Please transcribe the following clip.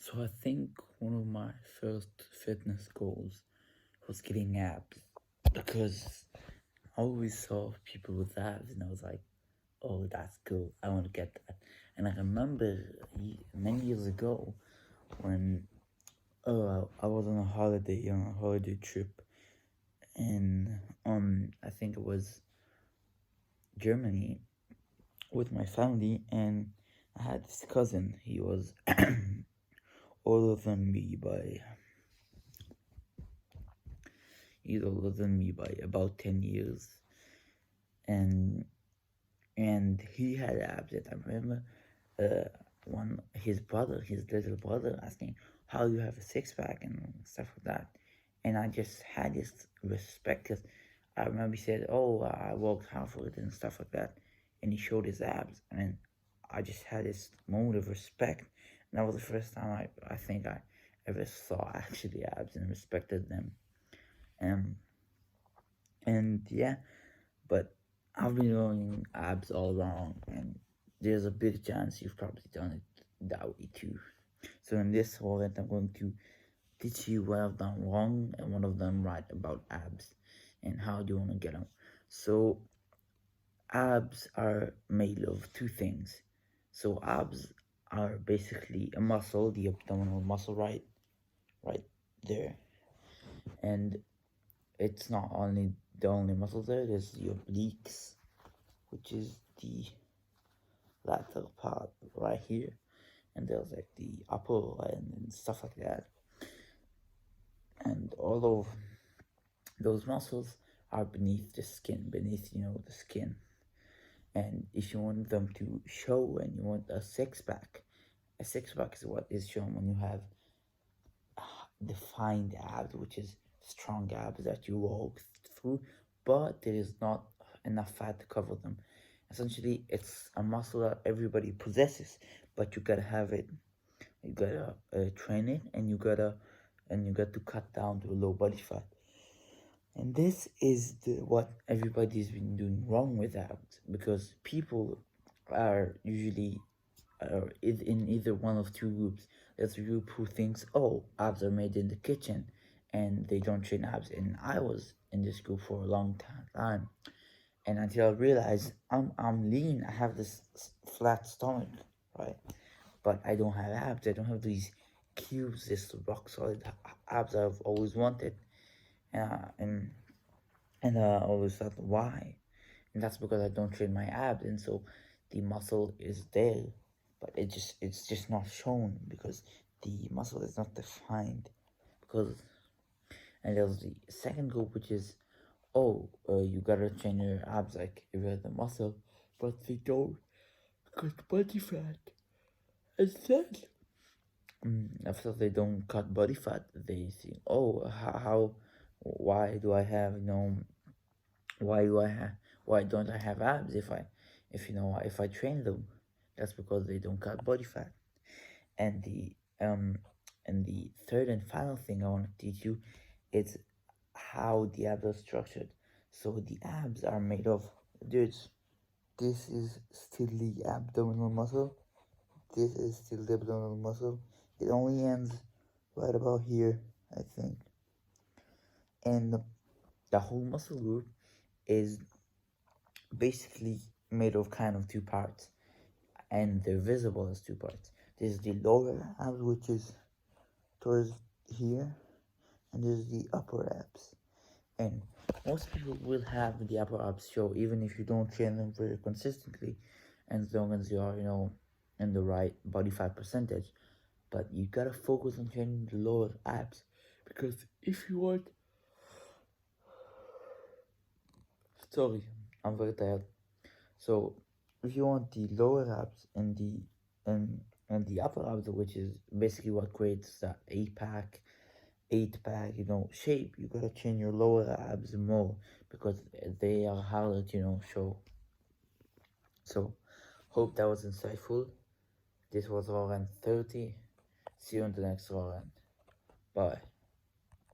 So I think one of my first fitness goals was getting abs because I always saw people with abs and I was like, oh, that's cool. I want to get that. And I remember many years ago when I was on a holiday trip in I think it was Germany with my family, and I had this cousin. He was older than me by he's older than me by about 10 years, and he had abs. And I remember uh, his little brother, asking how you have a six pack and stuff like that, and I just had this respect. 'Cause I remember he said, "Oh, I worked hard for it and stuff like that," and he showed his abs, and I just had this moment of respect. And that was the first time I think I ever saw actually abs and respected them. Um, and yeah, but I've been doing abs all along, and there's a big chance you've probably done it that way too. So in this event, I'm going to teach you what I've done wrong and what I've done right about abs, and how do you want to get them. So abs are made of two things. So abs are basically a muscle, the abdominal muscle, right there, and it's not only the only muscle there. There's the obliques, which is the lateral part right here, and there's like the upper and stuff like that. And all of those muscles are beneath the skin, beneath the skin. And if you want them to show and you want a six pack is what is shown when you have defined abs, which is strong abs that you walk through, but there is not enough fat to cover them. Essentially, it's a muscle that everybody possesses, but you gotta have it. You gotta train it, and you got to cut down to low body fat. And this is what everybody's been doing wrong with abs, because people are usually in either one of two groups. There's a group who thinks, oh, abs are made in the kitchen, and they don't train abs. And I was in this group for a long time, and until I realized I'm lean, I have this flat stomach, right? But I don't have abs. I don't have these cubes, this rock solid abs I've always wanted, uh, and I always thought why, and that's because I don't train my abs, and so the muscle is there, but it's just not shown because the muscle is not defined. Because and there's the second group, which is, oh, you gotta train your abs like if you have the muscle, but they don't cut body fat. Instead, after they don't cut body fat, they think, oh, why do I have why do I have why don't I have abs if I train them? That's because they don't cut body fat. And the third and final thing I want to teach you is how the abs are structured. So the abs are made of, dudes, this is still the abdominal muscle. This is still the abdominal muscle. It only ends right about here, I think. And the whole muscle group is basically made of kind of two parts, and they're visible as two parts. There's the lower abs, which is towards here, and there's the upper abs. And most people will have the upper abs show even if you don't train them very consistently, and as long as you are, in the right body fat percentage. But you gotta focus on training the lower abs, because if you want, sorry, I'm very tired. So if you want the lower abs and the upper abs, which is basically what creates that eight pack, shape, you gotta train your lower abs more because they are harder to, show. So hope that was insightful. This was Rant 30. See you on the next Rant. Bye.